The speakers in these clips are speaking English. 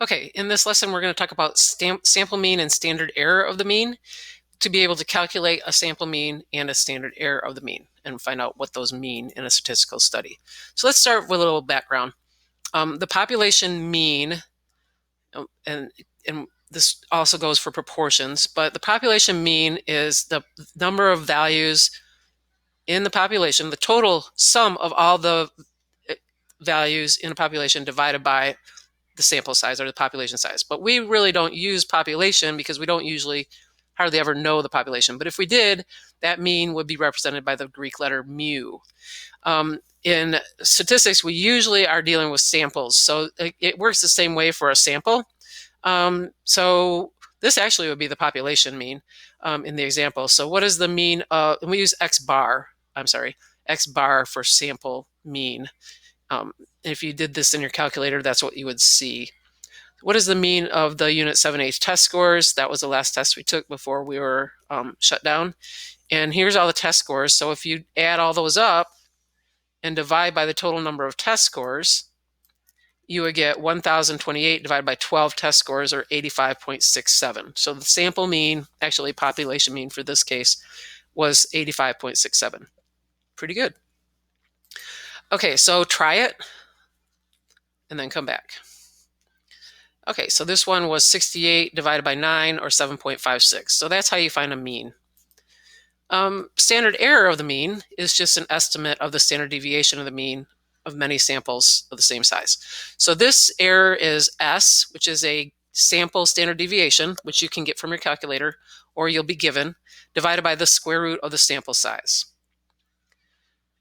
Okay, in this lesson, we're going to talk about sample mean and standard error of the mean to be able to calculate a sample mean and a standard error of the mean and find out what those mean in a statistical study. So let's start with a little background. The population mean, and this also goes for proportions, but the population mean is the number of values in the population, the total sum of all the values in a population divided by the sample size or the population size. But we really don't use population because we don't usually hardly ever know the population. But if we did, that mean would be represented by the Greek letter mu. In statistics, we usually are dealing with samples. So it works the same way for a sample. So this actually would be the population mean in the example. So what is the mean? We use x bar for sample mean. If you did this in your calculator, that's what you would see. What is the mean of the Unit 7H test scores? That was the last test we took before we were shut down. And here's all the test scores. So if you add all those up and divide by the total number of test scores, you would get 1,028 divided by 12 test scores, or 85.67. So the sample mean, actually population mean for this case, was 85.67. Pretty good. Okay, so try it and then come back. Okay, so this one was 68 divided by 9, or 7.56. So that's how you find a mean. Standard error of the mean is just an estimate of the standard deviation of the mean of many samples of the same size. So this error is S, which is a sample standard deviation, which you can get from your calculator, or you'll be given, divided by the square root of the sample size.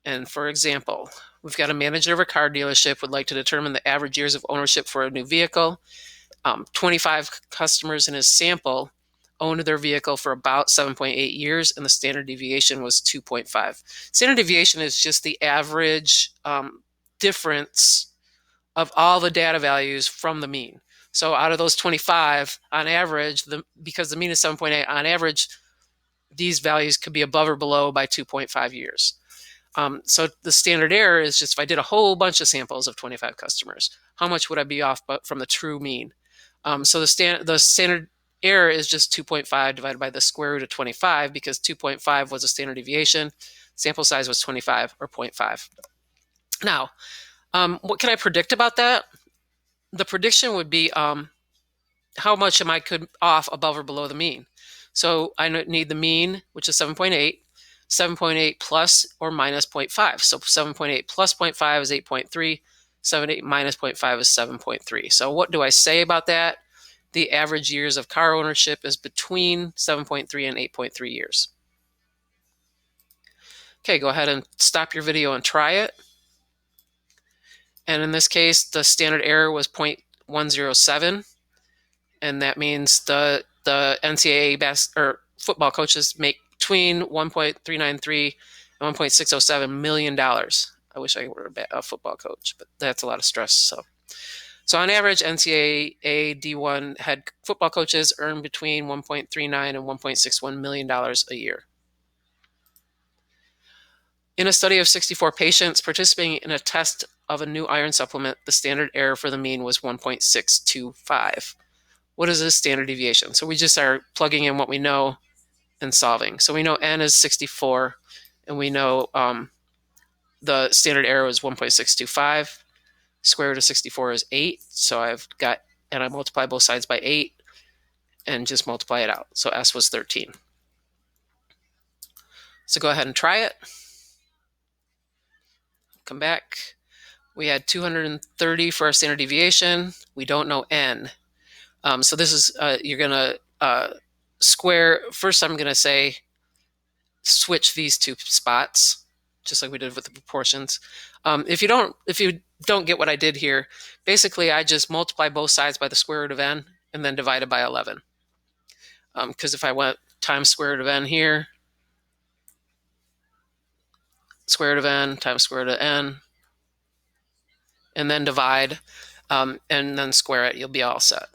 And for example, we've got a manager of a car dealership would like to determine the average years of ownership for a new vehicle. 25 customers in his sample owned their vehicle for about 7.8 years, and the standard deviation was 2.5. Standard deviation is just the average difference of all the data values from the mean. So out of those 25, on average, because the mean is 7.8, on average, these values could be above or below by 2.5 years. So the standard error is just if I did a whole bunch of samples of 25 customers, how much would I be off from the true mean? So the standard error is just 2.5 divided by the square root of 25, because 2.5 was a standard deviation. Sample size was 25, or 0.5. Now, what can I predict about that? The prediction would be how much am I off above or below the mean. So I need the mean, which is 7.8. 7.8 plus or minus 0.5. So 7.8 plus 0.5 is 8.3. 7.8 minus 0.5 is 7.3. So what do I say about that? The average years of car ownership is between 7.3 and 8.3 years. Okay, go ahead and stop your video and try it. And in this case, the standard error was 0.107. And that means the NCAA football coaches make between $1.393 and $1.607 million. I wish I were a football coach, but that's a lot of stress. So on average, NCAA D1 head football coaches earn between $1.39 and $1.61 million a year. In a study of 64 patients participating in a test of a new iron supplement, the standard error for the mean was 1.625. What is a standard deviation? So we just are plugging in what we know and solving. So we know n is 64, and we know the standard error is 1.625. Square root of 64 is 8. So I multiply both sides by 8 and just multiply it out. So S was 13. So go ahead and try it. Come back. We had 230 for our standard deviation. We don't know n. So this is, you're going to square. First, I'm going to say switch these two spots, just like we did with the proportions. If you don't get what I did here, basically I just multiply both sides by the square root of n and then divide it by 11. Because if I went times square root of n here, square root of n times square root of n, and then divide, and then square it, you'll be all set.